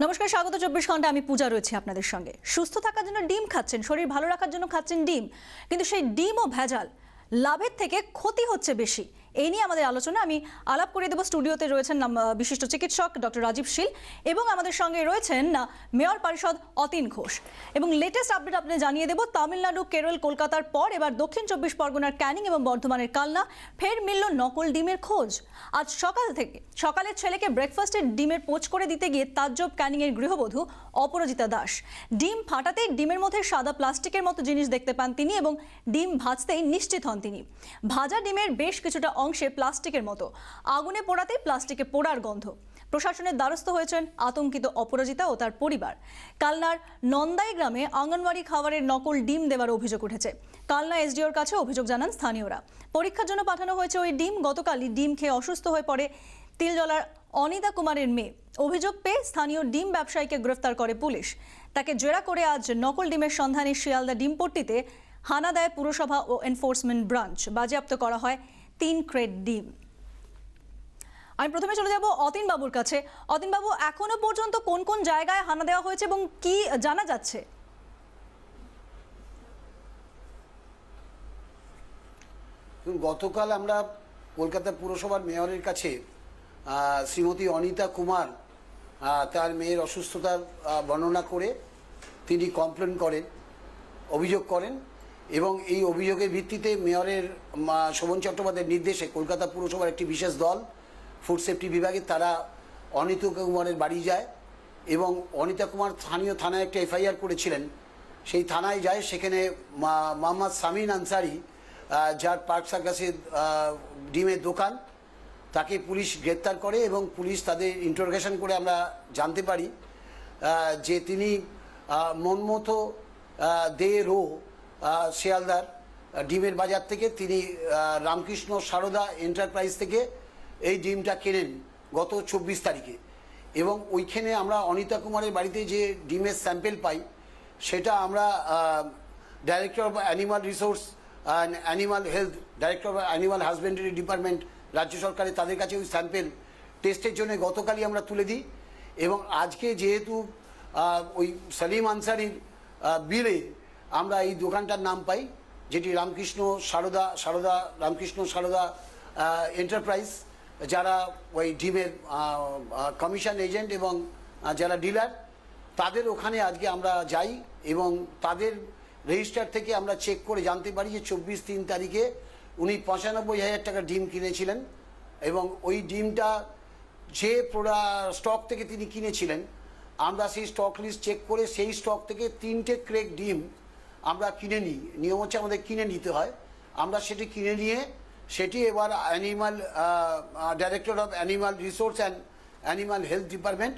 নমস্কার, স্বাগত 24 ঘন্টা। আমি পূজা রয়েছে আপনাদের সঙ্গে। সুস্থ থাকার জন্য ডিম খাচ্ছেন, শরীর ভালো রাখার জন্য খাচ্ছেন ডিম, কিন্তু সেই ডিমও ভেজাল, লাভের থেকে ক্ষতি হচ্ছে বেশি। এই নিয়ে আমাদের আলোচনা। আমি আলাপ করে দেব। স্টুডিওতে রয়েছেন বিশিষ্ট চিকিৎসক ডক্টর রাজীব শীল এবং আমাদের সঙ্গে রয়েছেন মেয়র পরিষদ অতীন ঘোষ। এবং লেটেস্ট আপডেট আপনি জানিয়ে দেব। তামিলনাড়ু, কেরল, কলকাতার পর এবার দক্ষিণ 24 পরগনার ক্যানিং এবং বর্ধমানের কালনা ফের মিলল নকল ডিমের খোঁজ। আজ সকালের ছেলেকে ব্রেকফাস্টের ডিমের পোচ করে দিতে গিয়ে তাজ্জব ক্যানিংয়ের গৃহবধূ অপরাজিতা দাস। ডিম ফাটাতেই ডিমের মধ্যে সাদা প্লাস্টিকের মতো জিনিস দেখতে পান তিনি এবং ডিম ভাজতেই নিশ্চিত হন তিনি। ভাজা ডিমের বেশ কিছুটা অংশে প্লাস্টিকের মতো, আগুনে পোড়াতেই প্লাস্টিকে পোড়ার গন্ধ। প্রশাসনের দ্বারস্থ হয়েছেন আতঙ্কিত অপরাজিতা ও তার পরিবার। কালনার নন্দাই গ্রামে অঙ্গনওয়াড়ি খাবারের নকল ডিম দেওয়ার অভিযোগ উঠেছে। কালনা এসডিওর কাছে অভিযোগ জানান স্থানীয়রা। পরীক্ষার জন্য পাঠানো হয়েছে ওই ডিম। গতকালই ডিম খেয়ে অসুস্থ হয়ে পড়ে তিলজলার অনিতা কুমারের মেয়ে। অভিযোগ পেয়ে স্থানীয় ডিম ব্যবসায়ীকে গ্রেফতার করে পুলিশ। তাকে জেরা করে আজ নকল ডিমের সন্ধানে শিয়ালদা ডিমপট্টিতে হানা দেয় পুরসভা ও এনফোর্সমেন্ট ব্রাঞ্চ। বাজেয়াপ্ত করা হয় 3 ক্রেট ডিম। আমি প্রথমে চলে যাব অতীন বাবুর কাছে। অতীন বাবু, এখনো পর্যন্ত কোন কোন জায়গায় হানা দেওয়া হয়েছে এবং কি জানা যাচ্ছে? গতকাল আমরা কলকাতা পুরসভার মেয়রের কাছে শ্রীমতী অনিতা কুমার তার মেয়ের অসুস্থতার বর্ণনা করে তিনি কমপ্লেন করেন, অভিযোগ করেন এবং এই অভিযোগের ভিত্তিতে মেয়রের শোভন চট্টোপাধ্যায়ের নির্দেশে কলকাতা পুরসভার একটি বিশেষ দল ফুড সেফটি বিভাগে তারা অনিতা কুমারের বাড়ি যায় এবং অনিতা কুমার স্থানীয় থানায় একটা এফআইআর করেছিলেন। সেই থানায় যায়, সেখানে মোহাম্মদ সামিন আনসারি, যার পার্ক সার্কাসের ডিমের দোকান, তাকে পুলিশ গ্রেপ্তার করে এবং পুলিশ তাদের ইন্টারোগেশন করে আমরা জানতে পারি যে তিনি মনমতো দে রো শিয়ালদার ডিমের বাজার থেকে তিনি রামকৃষ্ণ সারদা এন্টারপ্রাইজ থেকে এই ডিমটা কেনেন গত 24 তারিখে। এবং ওইখানে আমরা অনিতা কুমারের বাড়িতে যে ডিমের স্যাম্পেল পাই সেটা আমরা director of animal resource and animal health, director of animal husbandry department রাজ্য সরকারের, তাদের কাছে ওই স্যাম্পেল টেস্টের জন্য গতকালই আমরা তুলে দিই। এবং আজকে যেহেতু ওই সালিম আনসারির বিলে আমরা এই দোকানটার নাম পাই, যেটি রামকৃষ্ণ সারদা এন্টারপ্রাইজ, যারা ওই ডিমের কমিশন এজেন্ট এবং যারা ডিলার, তাদের ওখানে আজকে আমরা যাই এবং তাদের রেজিস্টার থেকে আমরা চেক করে জানতে পারি যে 24-3 তারিখে উনি 95,000 টাকার ডিম কিনেছিলেন এবং ওই ডিমটা যে স্টক থেকে তিনি কিনেছিলেন আমরা সেই স্টক লিস্ট চেক করে সেই স্টক থেকে 3টে ক্রেট ডিম আমরা কিনে নিই। নিয়ম হচ্ছে আমাদের কিনে নিতে হয়। আমরা সেটি কিনে নিয়ে সেটি এবার director of animal resource and animal health department,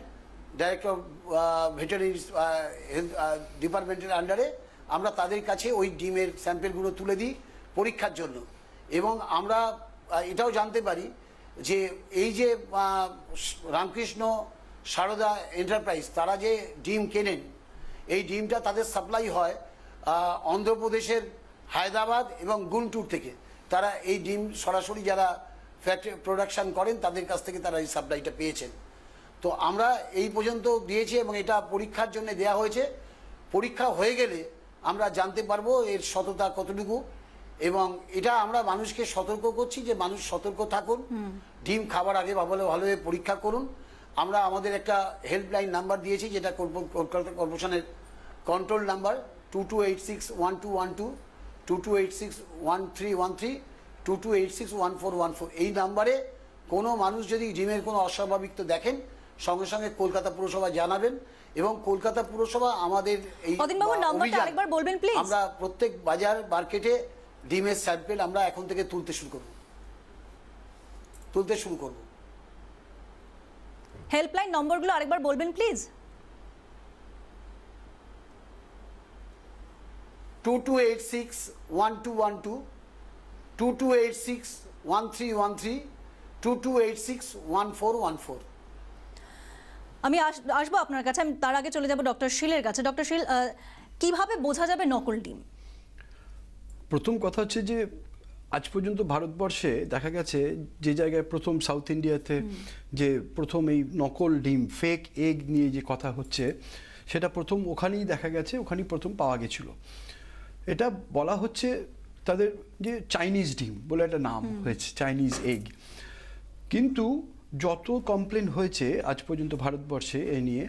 director of veterinary health ডিপার্টমেন্টের আন্ডারে আমরা তাদের কাছে ওই ডিমের স্যাম্পেলগুলো তুলে দিই পরীক্ষার জন্য। এবং আমরা এটাও জানতে পারি যে এই যে রামকৃষ্ণ সারদা এন্টারপ্রাইজ তারা যে ডিম কেনেন, এই ডিমটা তাদের সাপ্লাই হয় অন্ধ্রপ্রদেশের হায়দ্রাবাদ এবং গুন্টুর থেকে। তারা এই ডিম সরাসরি যারা ফ্যাক্টরি প্রোডাকশান করেন তাদের কাছ থেকে তারা এই সাপ্লাইটা পেয়েছেন। তো আমরা এই পর্যন্ত দিয়েছি এবং এটা পরীক্ষার জন্য দেয়া হয়েছে। পরীক্ষা হয়ে গেলে আমরা জানতে পারবো এর সততা কতটুকু। এবং এটা আমরা মানুষকে সতর্ক করছি যে মানুষ সতর্ক থাকুন, ডিম খাবার আগে ভালোভাবে পরীক্ষা করুন। আমরা আমাদের একটা হেল্পলাইন নাম্বার দিয়েছি, যেটা কলকাতা কর্পোরেশনের কন্ট্রোল নাম্বার 22861212, 22861313, 22861414। এই নাম্বারে কোনো মানুষ যদি ডিমের কোনো অস্বাভাবিকতা দেখেন সঙ্গে সঙ্গে কলকাতা পুরসভা জানাবেন। এবং কলকাতা পুরসভা আমাদের এই আমরা প্রত্যেক বাজার মার্কেটে ডিমের স্যাম্পেল আমরা এখন থেকে তুলতে শুরু করব। হেল্পলাইন নম্বরগুলো আরেকবার বলবেন প্লিজ। 22861212, 22861313, 22861414। আমি আসবো আপনার কাছে। আমি তার আগে চলে যাব ডক্টর শীলের কাছে। ডক্টর শীল, কিভাবে বোঝা যাবে নকল ডিম? প্রথম কথা হচ্ছে যে আজ পর্যন্ত ভারতবর্ষে দেখা গেছে যে জায়গায় প্রথম সাউথ ইন্ডিয়াতে যে প্রথম এই নকল ডিম ফেক এগ নিয়ে যে কথা হচ্ছে, সেটা প্রথম ওখানেই দেখা গেছে, ওখানেই প্রথম পাওয়া গেছিল। এটা বলা হচ্ছে তাদের যে চাইনিজ ডিম বলে একটা নাম হয়েছে, চাইনিজ এগ। কিন্তু যত কমপ্লেন হয়েছে আজ পর্যন্ত ভারতবর্ষে এ নিয়ে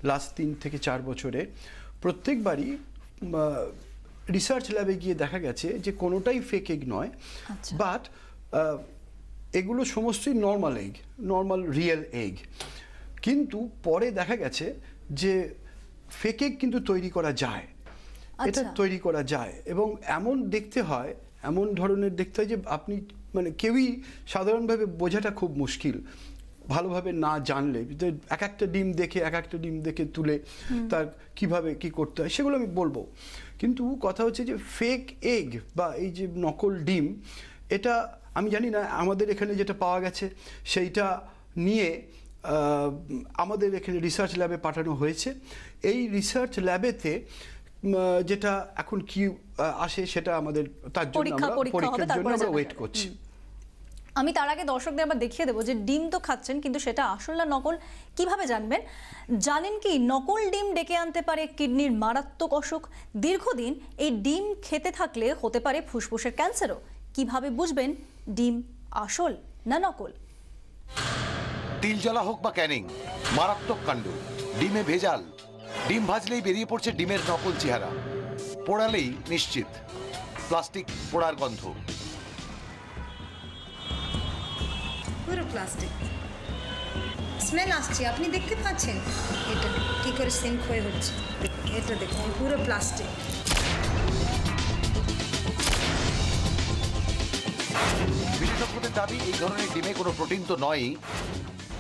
লাস্ট 3 থেকে 4 বছরে, প্রত্যেকবারই রিসার্চ ল্যাবে গিয়ে দেখা গেছে যে কোনোটাই ফেক এগ নয়, বাট এগুলো সমস্তই normal egg, normal real egg. কিন্তু পরে দেখা গেছে যে ফেক এগ কিন্তু তৈরি করা যায়, এটা তৈরি করা যায়, এবং এমন দেখতে হয়, এমন ধরনের দেখতে হয় যে আপনি মানে কেউই সাধারণভাবে বোঝাটা খুব মুশকিল ভালোভাবে না জানলে। এক একটা ডিম দেখে তুলে তার কিভাবে কি করতে হয় সেগুলো আমি বলবো। কিন্তু কথা হচ্ছে যে ফেক এগ বা এই যে নকল ডিম, এটা আমি জানি না, আমাদের এখানে যেটা পাওয়া গেছে সেইটা নিয়ে আমাদের এখানে রিসার্চ ল্যাবে পাঠানো হয়েছে। এই রিসার্চ ল্যাবেতে যেটা এখন কি আসে সেটা আমাদের তার জন্য আমরা পরীক্ষার জন্য আমরা ওয়েট করছি। আমি তার আগে দর্শকদের আবার দেখিয়ে দেবো যে ডিম তো খাচ্ছেন, কিন্তু সেটা আসল না নকল কিভাবে জানবেন? জানেন কি নকল ডিম ডেকে আনতে পারে কিডনির মারাত্মক অসুখ। দীর্ঘদিন এই ডিম খেতে থাকলে হতে পারে ফুসফুসের ক্যান্সারও। কিভাবে বুঝবেন ডিম আসল না নকল? তিলজলা হোক বা ক্যানিং, মারাত্মক কাণ্ড। ডিমে ভেজাল, ডিম ভাজলেই বেরিয়ে পড়ছে ডিমের নকল চেহারা, পোড়ালেই নিশ্চিত প্লাস্টিক পোড়ার গন্ধ। পুরো প্লাস্টিক স্মেল আসছে, আপনি দেখতে পাচ্ছেন এটা কি করে সিঙ্ক হয়ে হচ্ছে। এটা দেখুন পুরো প্লাস্টিক। বিশেষজ্ঞদের দাবি এই ধরনের ডিমে কোনো প্রোটিন তো নয়ই,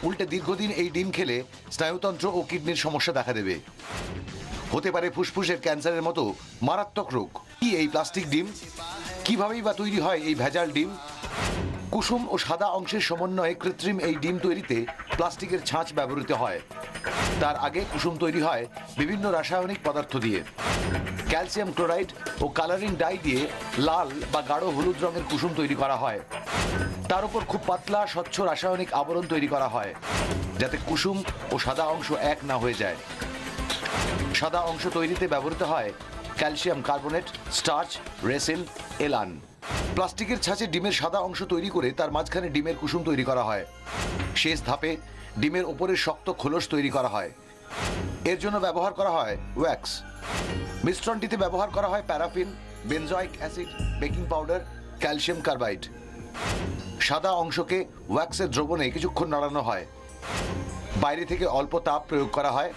উল্টে দীর্ঘদিন এই ডিম খেলে স্নায়ুতন্ত্র ও কিডনির সমস্যা দেখা দেবে। হতে পারে ফুসফুসের ক্যান্সারের মতো মারাত্মক রোগ। কি এই প্লাস্টিক ডিম? কিভাবেই বা তৈরি হয় এই ভেজাল ডিম? কুসুম ও সাদা অংশের সমন্বয়ে কৃত্রিম এই ডিম তৈরিতে প্লাস্টিকের ছাঁচ ব্যবহৃত হয়। তার আগে কুসুম তৈরি হয় বিভিন্ন রাসায়নিক পদার্থ দিয়ে। ক্যালসিয়াম ক্লোরাইড ও কালারিং ডাই দিয়ে লাল বা গাঢ় হলুদ রঙের কুসুম তৈরি করা হয়। তার উপর খুব পাতলা স্বচ্ছ রাসায়নিক আবরণ তৈরি করা হয়, যাতে কুসুম ও সাদা অংশ এক না হয়ে যায়। সাদা অংশ তৈরিতে ব্যবহৃত হয় ক্যালসিয়াম কার্বনেট, স্টার্চ, রেসিন, এলান। প্লাস্টিকের ছাঁচে ডিমের সাদা অংশ তৈরি করে তার মাঝখানে ডিমের কুসুম তৈরি করা হয়। শেষ ধাপে ডিমের ওপরের শক্ত খোলস তৈরি করা হয়। এর জন্য ব্যবহার করা হয় ওয়্যাক্স। মিশ্রণটিতে ব্যবহার করা হয় paraffin, benzoic acid, baking powder, calcium carbide. সাদা অংশকে ওয়্যাক্সের দ্রবণে কিছুক্ষণ নাড়ানো হয়। বাইরে থেকে অল্প তাপ প্রয়োগ করা হয়,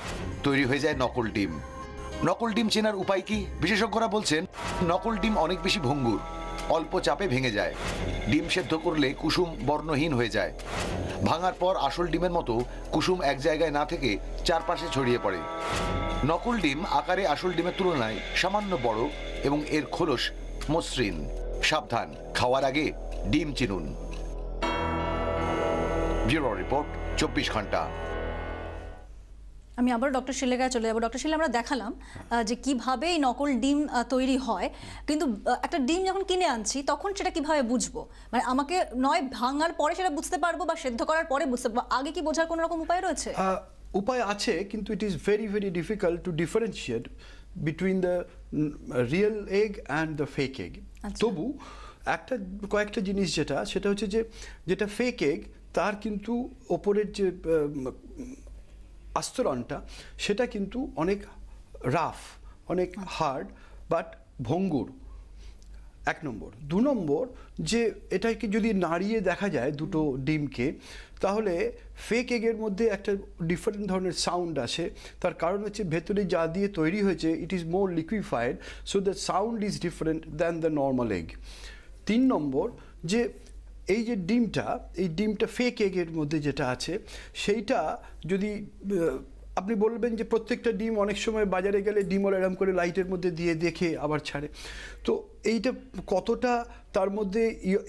তৈরি হয়ে যায় নকল ডিম। নকল ডিম চেনার উপায় কি? বিশেষজ্ঞরা বলছেন নকল ডিম অনেক বেশি ভঙ্গুর, অল্প চাপে ভেঙে যায়। ডিম সেদ্ধ করলে কুসুম বর্ণহীন হয়ে যায়। ভাঙার পর আসল ডিমের মতো কুসুম এক জায়গায় না থেকে চারপাশে ছড়িয়ে পড়ে। নকল ডিম আকারে আসল ডিমের তুলনায় সামান্য বড় এবং এর খোলস মসৃণ। সাবধান, খাওয়ার আগে ডিম চিনুন। ব্যুরো রিপোর্ট, 24 ঘন্টা। আমি আবার ডক্টর শিলের কাছে চলে যাবো। ডক্টর শিলে, আমরা দেখালাম যে কিভাবে এই নকল ডিম তৈরি হয়, কিন্তু একটা ডিম যখন কিনে আনছি তখন সেটা কিভাবে বুঝবো? মানে আমাকে নয় ভাঙার পরে সেটা বুঝতে পারবো বা সেদ্ধ করার পরে বুঝতে পারবো, আগে কি বোঝার কোনো রকম উপায় রয়েছে? উপায় আছে, কিন্তু it is very very difficult to differentiate between the real egg and the fake egg. তবু কয়েকটা জিনিস সেটা হচ্ছে যে যেটা ফেক এগ তার কিন্তু ওপরের যে আস্তরণটা সেটা কিন্তু অনেক রাফ, অনেক হার্ড, বাট ভঙ্গুর, 1 নম্বর। 2 নম্বর, যে এটাকে যদি নাড়িয়ে দেখা যায় দুটো ডিমকে, তাহলে ফেক এগের মধ্যে একটা ডিফারেন্ট ধরনের সাউন্ড আসে। তার কারণ হচ্ছে ভেতরে যা দিয়ে তৈরি হয়েছে it is more liquefied, so the sound is different than the normal egg. 3 নম্বর, যে এই যে ডিমটা ফেক এগের মধ্যে যেটা আছে সেইটা যদি আপনি বলবেন যে প্রত্যেকটা ডিম, অনেক সময় বাজারে গেলে ডিমওয়ালা এরকম করে লাইটের মধ্যে দিয়ে দেখে আবার ছাড়ে, তো এইটা কতটা তার মধ্যে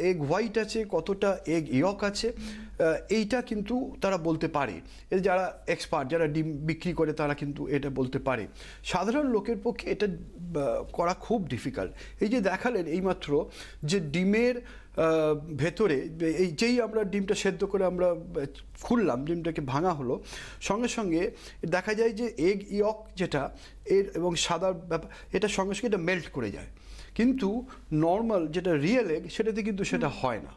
এগ হোয়াইট আছে, কতটা এগ ইয়ক আছে, এইটা কিন্তু তারা বলতে পারে। এর যারা এক্সপার্ট, যারা ডিম বিক্রি করে, তারা কিন্তু এটা বলতে পারে। সাধারণ লোকের পক্ষে এটা করা খুব ডিফিকাল্ট। এই যে দেখালেন এইমাত্র যে ডিমের ভেতরে এই যেই আমরা ডিমটা সেদ্ধ করে আমরা খুললাম, ডিমটাকে ভাঙা হলো, সঙ্গে সঙ্গে দেখা যায় যে এগ ইয়ক যেটা এর এবং সাদার ব্যাপার, এটা সঙ্গে সঙ্গে এটা মেল্ট করে যায়। কিন্তু নর্মাল যেটা রিয়েল এগ, সেটাতে কিন্তু সেটা হয় না।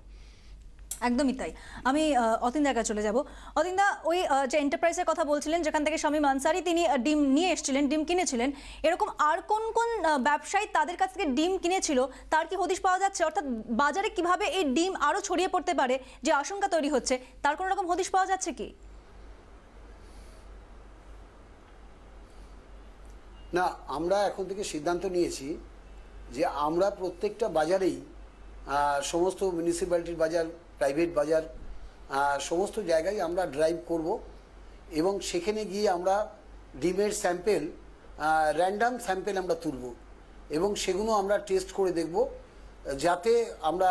একদমই তাই। আমি অতীন্দার কাছে চলে যাব। অতীন্দা, ওই যে এন্টারপ্রাইজের কথা বলছিলেন, যেখান থেকে শামীম আনসারি তিনি ডিম নিয়ে এসেছিলেন, ডিম কিনেছিলেন, এরকম আর কোন কোন ব্যবসায়ী তাদের কাছ থেকে ডিম কিনেছিল, তার কি হদিশ পাওয়া যাচ্ছে? অর্থাৎ বাজারে কিভাবে এই ডিম আরও ছড়িয়ে পড়তে পারে, যে আশঙ্কা তৈরি হচ্ছে, তার কোনো রকম হদিশ পাওয়া যাচ্ছে কি? না, আমরা এখন থেকে সিদ্ধান্ত নিয়েছি যে আমরা প্রত্যেকটা বাজারেই, সমস্ত মিউনিসিপ্যালিটির বাজার, প্রাইভেট বাজার, সমস্ত জায়গায় আমরা ড্রাইভ করব এবং সেখানে গিয়ে আমরা ডিমের স্যাম্পেল, র্যান্ডাম স্যাম্পেল আমরা তুলব এবং সেগুলো আমরা টেস্ট করে দেখব, যাতে আমরা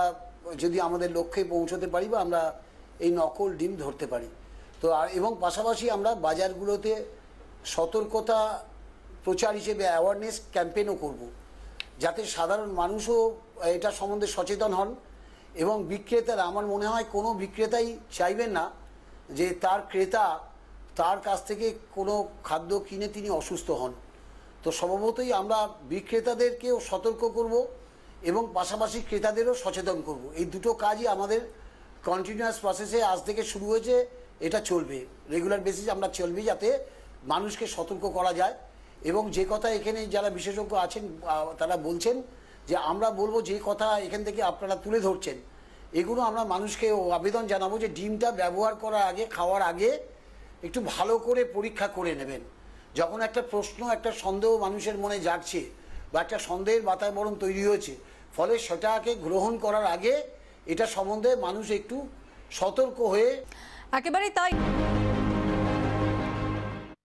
যদি আমাদের লক্ষ্যে পৌঁছতে পারি বা আমরা এই নকল ডিম ধরতে পারি। তো এবং পাশাপাশি আমরা বাজারগুলোতে সতর্কতা প্রচার হিসেবে অ্যাওয়ারনেস ক্যাম্পেইনও করব, যাতে সাধারণ মানুষও এটা সম্বন্ধে সচেতন হন। এবং বিক্রেতারা, আমার মনে হয় কোনো বিক্রেতাই চাইবেন না যে তার ক্রেতা তার কাছ থেকে কোনো খাদ্য কিনে তিনি অসুস্থ হন। তো স্বভাবতই আমরা বিক্রেতাদেরকেও সতর্ক করব এবং পাশাপাশি ক্রেতাদেরও সচেতন করব। এই দুটো কাজই আমাদের কন্টিনিউয়াস প্রসেসে আজ থেকে শুরু হয়েছে, এটা চলবে, রেগুলার বেসিস আমরা চলবে, যাতে মানুষকে সতর্ক করা যায়। এবং যে কথা এখানে যারা বিশেষজ্ঞ আছেন তারা বলছেন যে আমরা বলবো যে কথা এখান থেকে আপনারা তুলে ধরছেন, এগুলো আমরা মানুষকে আবেদন জানাবো যে ডিমটা ব্যবহার করার আগে, খাওয়ার আগে একটু ভালো করে পরীক্ষা করে নেবেন। যখন একটা প্রশ্ন, একটা সন্দেহ মানুষের মনে জাগছে বা একটা সন্দেহের বাতাবরণ তৈরি হয়েছে, ফলে সেটাকে গ্রহণ করার আগে এটা সম্বন্ধে মানুষ একটু সতর্ক হয়ে। একেবারেই তাই।